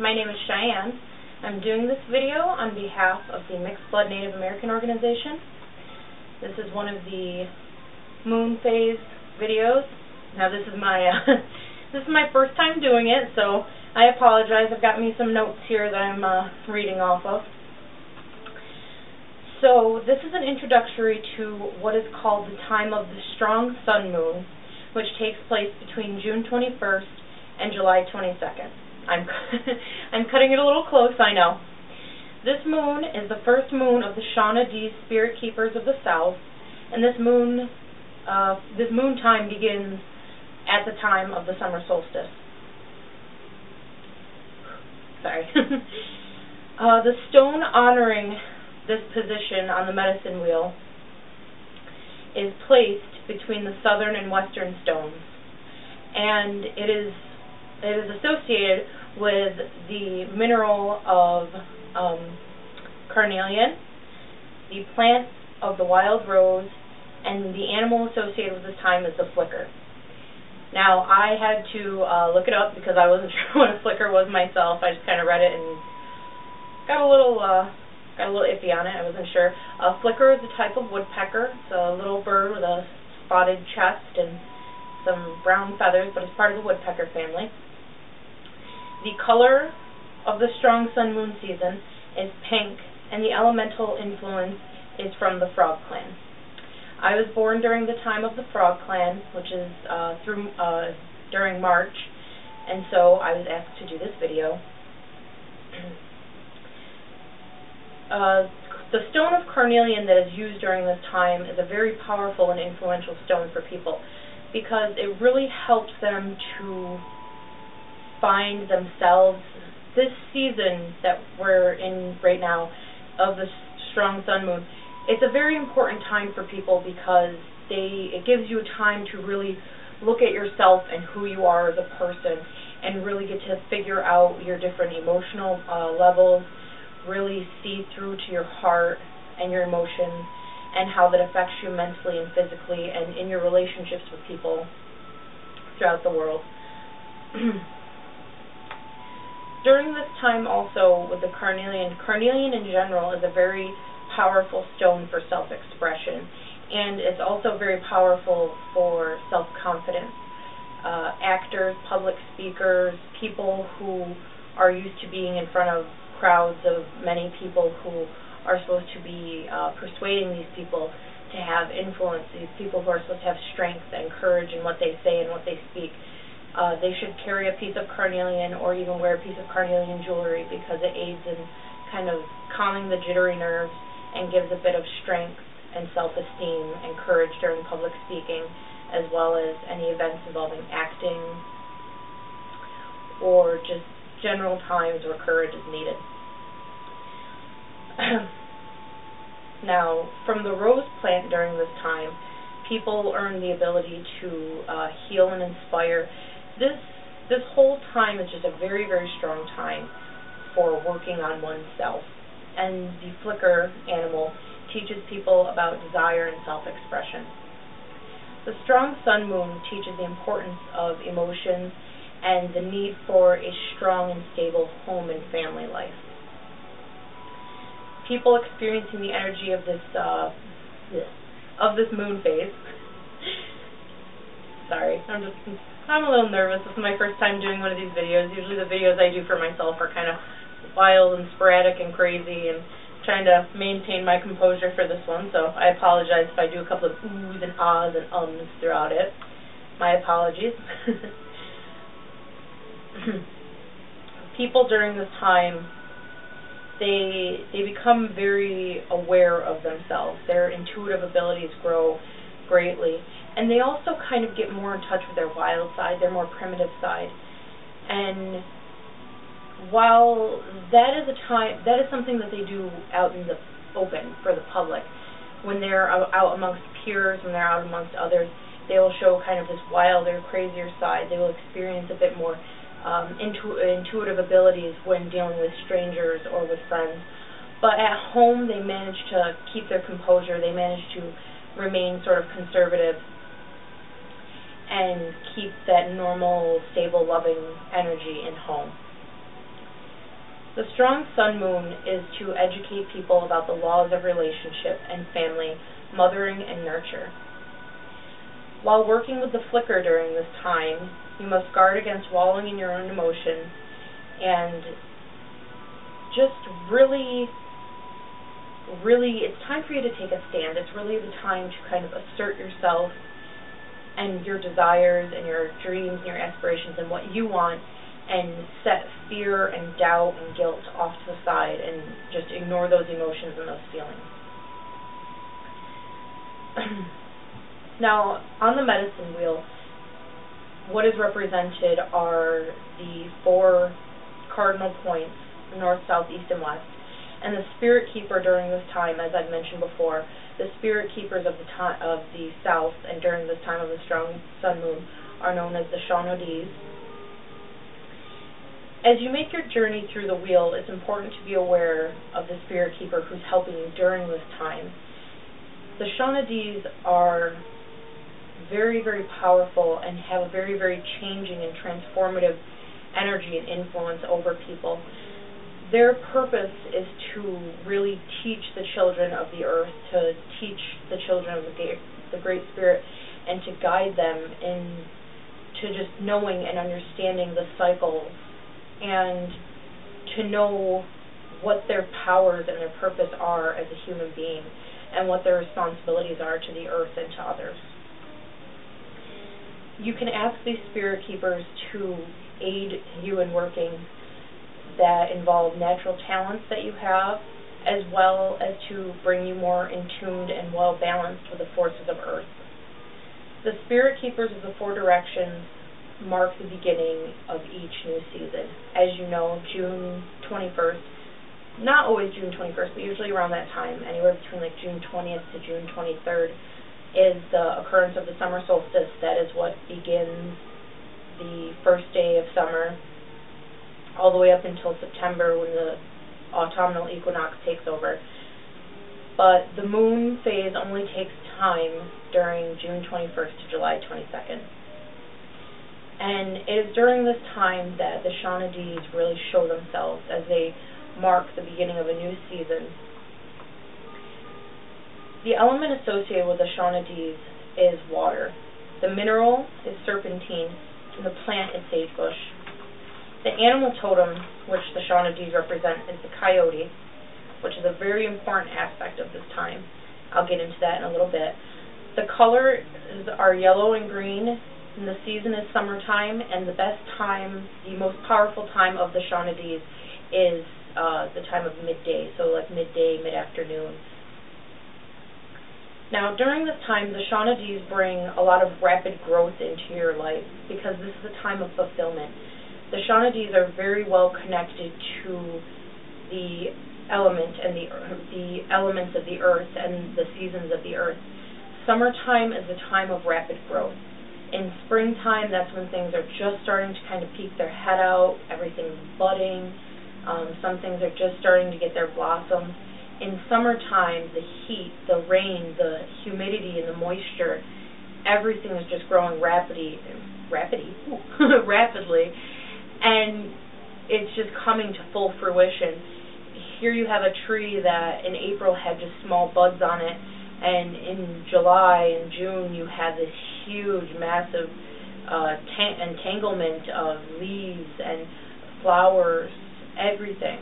My name is Cheyenne. I'm doing this video on behalf of the Mixed Blood Native American Organization. This is one of the moon phase videos. Now this is my this is my first time doing it, so I apologize. I've got me some notes here that I'm reading off of. So this is an introductory to what is called the time of the strong sun moon, which takes place between June 21st and July 22nd. I'm cutting it a little close, I know. This moon is the first moon of the Shawnee spirit keepers of the South, and this moon time begins at the time of the summer solstice. Sorry. The stone honoring this position on the medicine wheel is placed between the southern and western stones, and it is associated with the mineral of carnelian, the plant of the wild rose, and the animal associated with this time is the flicker. Now, I had to look it up because I wasn't sure what a flicker was myself. I just kind of read it and got a little iffy on it. I wasn't sure. A flicker is a type of woodpecker. It's a little bird with a spotted chest and some brown feathers, but it's part of the woodpecker family. The color of the strong sun moon season is pink, and the elemental influence is from the Frog Clan. I was born during the time of the Frog Clan, which is during March, and so I was asked to do this video. The stone of carnelian that is used during this time is a very powerful and influential stone for people because it really helps them to find themselves. This season that we're in right now of the strong sun moon, it's a very important time for people because it gives you time to really look at yourself and who you are as a person and really get to figure out your different emotional levels, really see through to your heart and your emotions and how that affects you mentally and physically and in your relationships with people throughout the world. During this time also with the carnelian in general is a very powerful stone for self-expression, and it's also very powerful for self-confidence. Actors, public speakers, people who are used to being in front of crowds of many people who are supposed to be persuading these people to have influence, these people who are supposed to have strength and courage in what they say and what they speak. They should carry a piece of carnelian or even wear a piece of carnelian jewelry because it aids in kind of calming the jittery nerves and gives a bit of strength and self-esteem and courage during public speaking, as well as any events involving acting or just general times where courage is needed. Now, from the rose plant during this time, people earn the ability to heal and inspire. This whole time is just a very, very strong time for working on oneself. And the flicker animal teaches people about desire and self-expression. The strong sun moon teaches the importance of emotions and the need for a strong and stable home and family life. People experiencing the energy of this moon phase. Sorry, I'm a little nervous. This is my first time doing one of these videos. Usually the videos I do for myself are kind of wild and sporadic and crazy, and trying to maintain my composure for this one, so I apologize if I do a couple of oohs and ahs and ums throughout it. My apologies. People during this time, they become very aware of themselves. Their intuitive abilities grow greatly, and they also kind of get more in touch with their wild side, their more primitive side. And while that is something that they do out in the open for the public, when they're out amongst peers, when they're out amongst others, they will show kind of this wilder, crazier side. They will experience a bit more intuitive abilities when dealing with strangers or with friends. But at home, they manage to keep their composure. They manage to remain sort of conservative and keep that normal, stable, loving energy in home. The strong sun moon is to educate people about the laws of relationship and family, mothering and nurture. While working with the flicker during this time, you must guard against wallowing in your own emotions and just really, it's time for you to take a stand. It's really the time to kind of assert yourself and your desires and your dreams and your aspirations and what you want, and set fear and doubt and guilt off to the side and just ignore those emotions and those feelings. Now, on the medicine wheel, what is represented are the 4 cardinal points, north, south, east, and west. And the spirit keeper during this time, as I've mentioned before, the spirit keepers of the south and during this time of the strong sun moon are known as the Shawnodis. As you make your journey through the wheel, it's important to be aware of the spirit keeper who's helping you during this time. The Shawnodis are very, very powerful and have a very, very changing and transformative energy and influence over people. Their purpose is to really teach the children of the earth, to teach the children of the Great Spirit, and to guide them into just knowing and understanding the cycles, and to know what their powers and their purpose are as a human being, and what their responsibilities are to the earth and to others. You can ask these spirit keepers to aid you in working that involve natural talents that you have, as well as to bring you more in tuned and well balanced with the forces of earth. The spirit keepers of the 4 directions mark the beginning of each new season. As you know, June 21st, not always June 21st, but usually around that time, anywhere between like June 20th to June 23rd, is the occurrence of the summer solstice. That is what begins the first day of summer, all the way up until September when the autumnal equinox takes over. But the moon phase only takes time during June 21st to July 22nd. And it is during this time that the Shawnodis really show themselves as they mark the beginning of a new season. The element associated with the Shawnodis is water. The mineral is serpentine, and the plant is sagebush. The animal totem, which the Shawnodis represent, is the coyote, which is a very important aspect of this time. I'll get into that in a little bit. The colors are yellow and green, and the season is summertime, and the best time, the most powerful time of the Shawnodis is the time of midday, so like midday, mid-afternoon. Now, during this time, the Shawnodis bring a lot of rapid growth into your life because this is a time of fulfillment. The Shawnodis are very well connected to the element and the elements of the earth and the seasons of the earth. Summertime is a time of rapid growth. In springtime, that's when things are just starting to kind of peek their head out, everything's budding, some things are just starting to get their blossoms. In summertime, the heat, the rain, the humidity, and the moisture, everything is just growing rapidly, and it's just coming to full fruition. Here you have a tree that in April had just small buds on it, and in July and June you have this huge, massive entanglement of leaves and flowers, everything.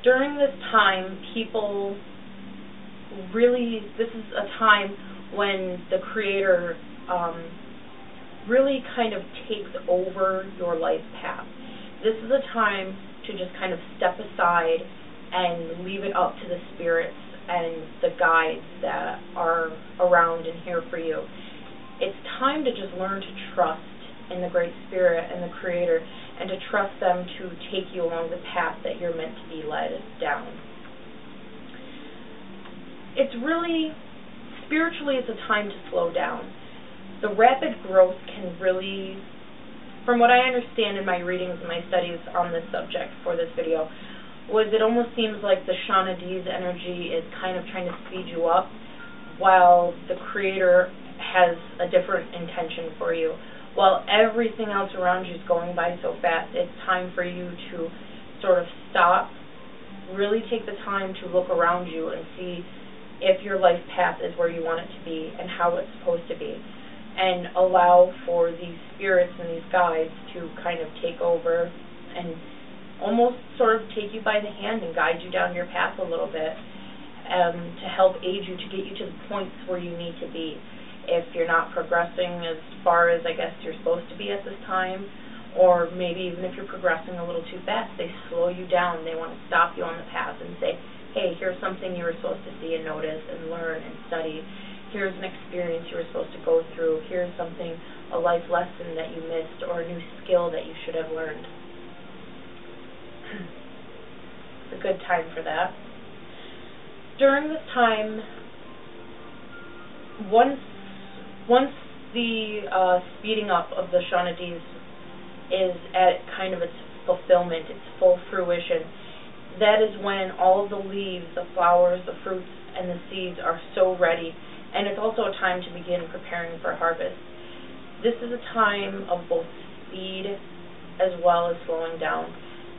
During this time, people really, this is a time when the Creator really kind of takes over your life path. This is a time to just kind of step aside and leave it up to the spirits and the guides that are around and here for you. It's time to just learn to trust in the Great Spirit and the Creator, and to trust them to take you along the path that you're meant to be led down. It's really, spiritually, it's a time to slow down. The rapid growth can really, from what I understand in my readings and my studies on this subject for this video, was it almost seems like the Shawnodis energy is kind of trying to speed you up, while the Creator has a different intention for you. while everything else around you is going by so fast, it's time for you to sort of stop, really take the time to look around you and see if your life path is where you want it to be and how it's supposed to be, and allow for these spirits and these guides to kind of take over and almost sort of take you by the hand and guide you down your path a little bit, to help aid you to get you to the points where you need to be. If you're not progressing as far as I guess you're supposed to be at this time, or maybe even if you're progressing a little too fast, they slow you down. They want to stop you on the path and say, hey, here's something you were supposed to see and notice and learn and study. Here's an experience you were supposed to go through. Here's something, a life lesson that you missed, or a new skill that you should have learned. It's a good time for that. During this time, once the speeding up of the Shawntees is at kind of its fulfillment, its full fruition, that is when all of the leaves, the flowers, the fruits, and the seeds are so ready, and it's also a time to begin preparing for harvest. This is a time of both speed as well as slowing down,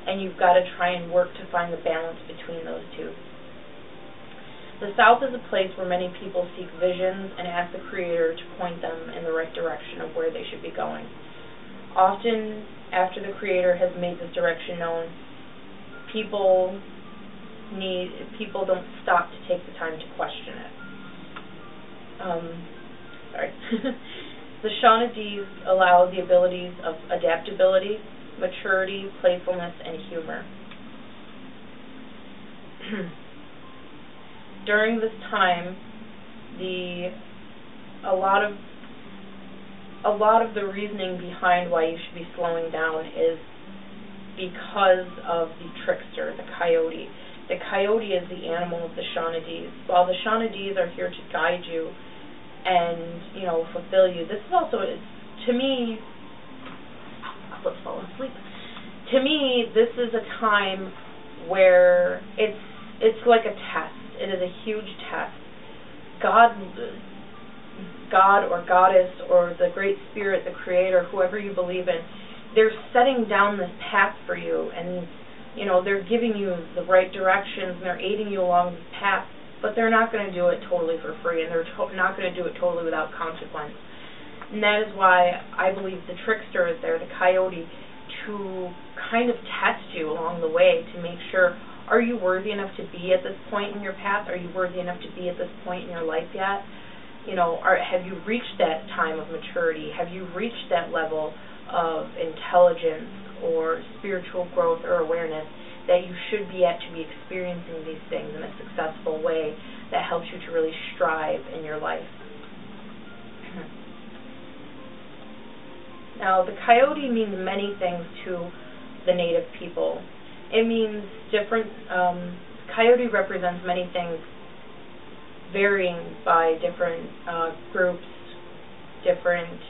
and you've got to try and work to find the balance between those two. The South is a place where many people seek visions and ask the Creator to point them in the right direction of where they should be going. Often, after the Creator has made this direction known, people don't stop to take the time to question it. The Shawntees allow the abilities of adaptability, maturity, playfulness, and humor. During this time, a lot of the reasoning behind why you should be slowing down is because of the trickster, the coyote. The coyote is the animal of the Shawntees. While the Shawntees are here to guide you and, fulfill you, this is also, to me, let's fall asleep. To me, this is a time where it's like a test. It is a huge test. God or Goddess or the Great Spirit, the Creator, whoever you believe in, they're setting down this path for you, and they're giving you the right directions, and they're aiding you along this path, but they're not going to do it totally for free, and they're not going to do it totally without consequence. And that is why I believe the trickster is there, the coyote, to kind of test you along the way to make sure, are you worthy enough to be at this point in your path? Are you worthy enough to be at this point in your life yet? Have you reached that time of maturity? Have you reached that level of intelligence or spiritual growth or awareness that you should be at to be experiencing these things in a successful way that helps you to really strive in your life? Now, the coyote means many things to the native people. It means different, coyote represents many things, varying by different groups, different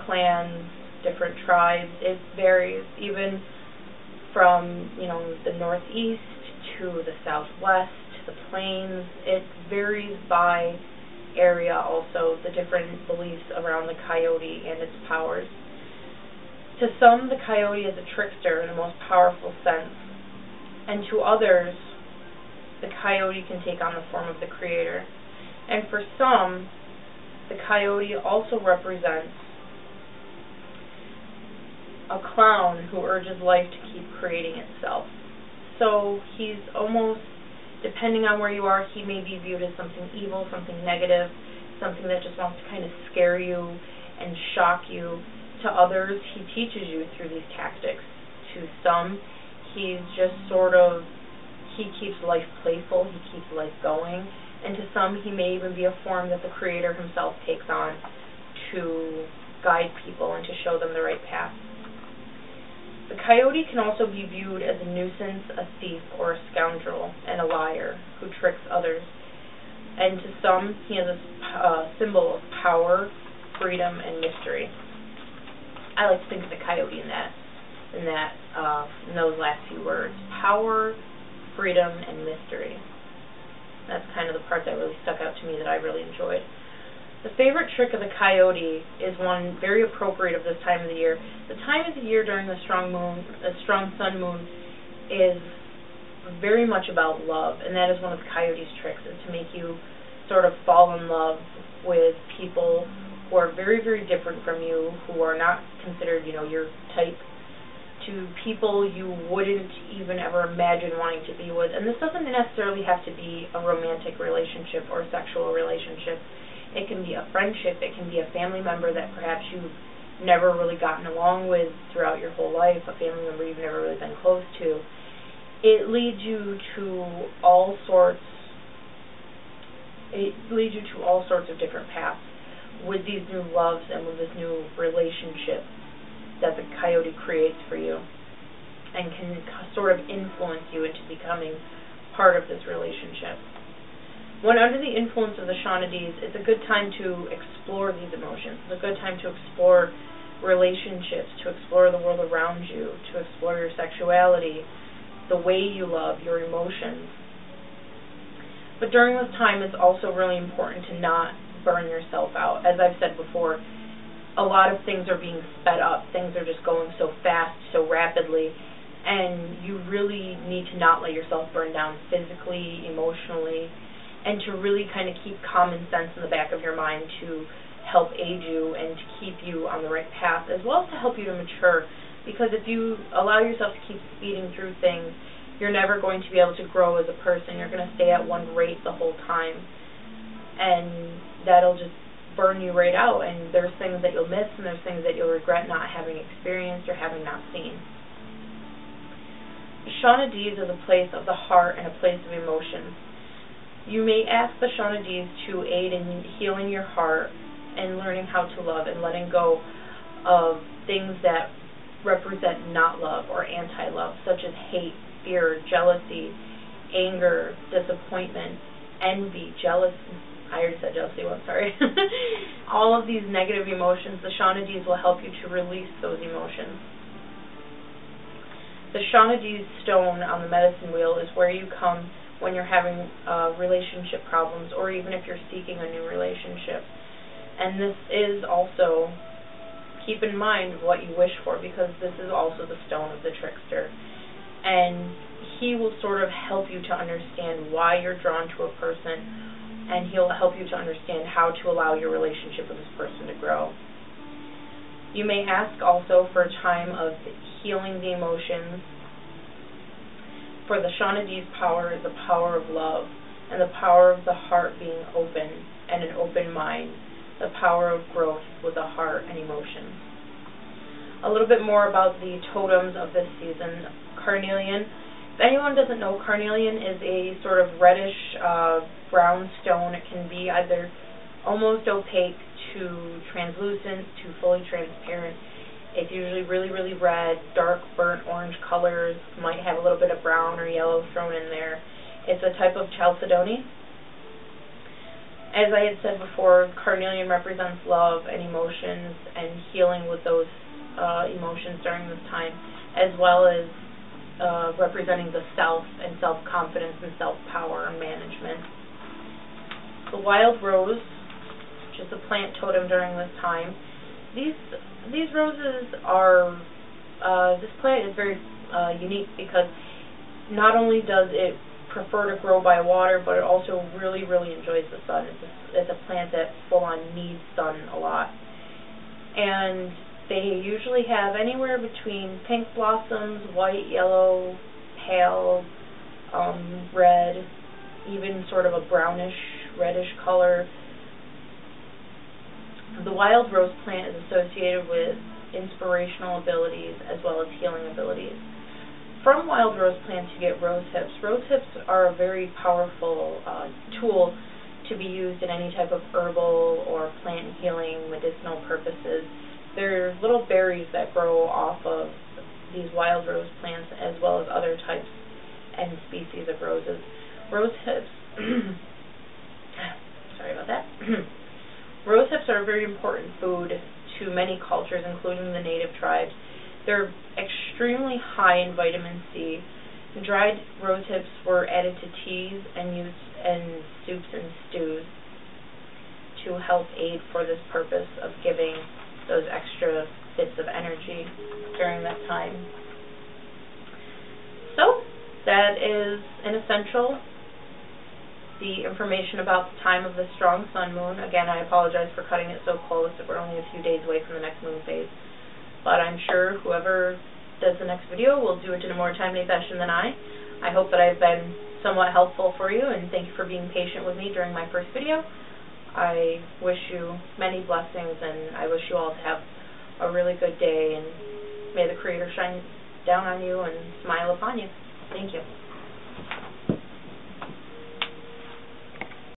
clans, different tribes. It varies even from, the northeast to the southwest, to the plains. It varies by area also, the different beliefs around the coyote and its powers. To some, the coyote is a trickster in the most powerful sense, and to others, the coyote can take on the form of the Creator. And for some, the coyote also represents a clown who urges life to keep creating itself. So he's almost, depending on where you are, he may be viewed as something evil, something negative, something that just wants to kind of scare you and shock you. To others, he teaches you through these tactics. To some, he's just he keeps life playful, he keeps life going. And to some, he may even be a form that the Creator himself takes on to guide people and to show them the right path. The coyote can also be viewed as a nuisance, a thief, or a scoundrel, and a liar who tricks others. And to some, he is a symbol of power, freedom, and mystery. I like to think of the coyote in those last few words: power, freedom, and mystery. That's kind of the part that really stuck out to me that I really enjoyed. The favorite trick of the coyote is one very appropriate of this time of the year. The time of the year during the strong sun moon, is very much about love, and that is one of the coyote's tricks, is to make you sort of fall in love with people who are very, very different from you, who are not considered, your type, to people you wouldn't even ever imagine wanting to be with. And this doesn't necessarily have to be a romantic relationship or a sexual relationship. It can be a friendship, it can be a family member that perhaps you've never really gotten along with throughout your whole life, a family member you've never really been close to. It leads you to all sorts of different paths with these new loves and with this new relationship that the coyote creates for you, and can sort of influence you into becoming part of this relationship. When under the influence of the Shawnades, it's a good time to explore these emotions. It's a good time to explore relationships, to explore the world around you, to explore your sexuality, the way you love, your emotions. But during this time, it's also really important to not burn yourself out. As I've said before, a lot of things are being sped up. Things are just going so fast, so rapidly, and you really need to not let yourself burn down physically, emotionally, and to really kind of keep common sense in the back of your mind to help aid you and to keep you on the right path, as well as to help you to mature. Because if you allow yourself to keep speeding through things, you're never going to be able to grow as a person. You're going to stay at one rate the whole time, and that'll just burn you right out, and there's things that you'll miss, and there's things that you'll regret not having experienced or having not seen. The Shawnades is a place of the heart and a place of emotions. You may ask the Shawnades to aid in healing your heart and learning how to love and letting go of things that represent not love or anti-love, such as hate, fear, jealousy, anger, disappointment, envy, jealousy. I already said jealousy once, sorry. All of these negative emotions, the Shawnades will help you to release those emotions. The Shawnades stone on the medicine wheel is where you come when you're having relationship problems, or even if you're seeking a new relationship. And this is also, keep in mind what you wish for, because this is also the stone of the trickster. And he will sort of help you to understand why you're drawn to a person, and he'll help you to understand how to allow your relationship with this person to grow. You may ask also for a time of healing the emotions. For the Shawnades' power is the power of love, and the power of the heart being open and an open mind, the power of growth with the heart and emotions. A little bit more about the totems of this season. Carnelian. If anyone doesn't know, carnelian is a sort of reddish brown stone. It can be either almost opaque to translucent to fully transparent. It's usually really, really red, dark, burnt orange colors, might have a little bit of brown or yellow thrown in there. It's a type of chalcedony. As I had said before, carnelian represents love and emotions and healing with those emotions during this time, as well as representing the self and self-confidence and self-power and management. The wild rose, which is the plant totem during this time, these roses are, this plant is very unique because not only does it prefer to grow by water, but it also really, really enjoys the sun. It's a plant that full-on needs sun a lot. And they usually have anywhere between pink blossoms, white, yellow, pale, red, even sort of a brownish, reddish color. The wild rose plant is associated with inspirational abilities as well as healing abilities. From wild rose plants you get rose hips. Rose hips are a very powerful tool to be used in any type of herbal or plant healing medicinal purposes. They're little berries that grow off of these wild rose plants as well as other types and species of roses. Rose hips, sorry about that. Rose hips are a very important food to many cultures, including the native tribes. They're extremely high in vitamin C. Dried rose hips were added to teas and used in soups and stews to help aid for this purpose of giving those extra bits of energy during that time. So, that is, in essential, the information about the time of the strong sun moon. Again, I apologize for cutting it so close. We're only a few days away from the next moon phase. But I'm sure whoever does the next video will do it in a more timely fashion than I. I hope that I've been somewhat helpful for you, and thank you for being patient with me during my first video. I wish you many blessings, and I wish you all to have a really good day, and may the Creator shine down on you and smile upon you. Thank you.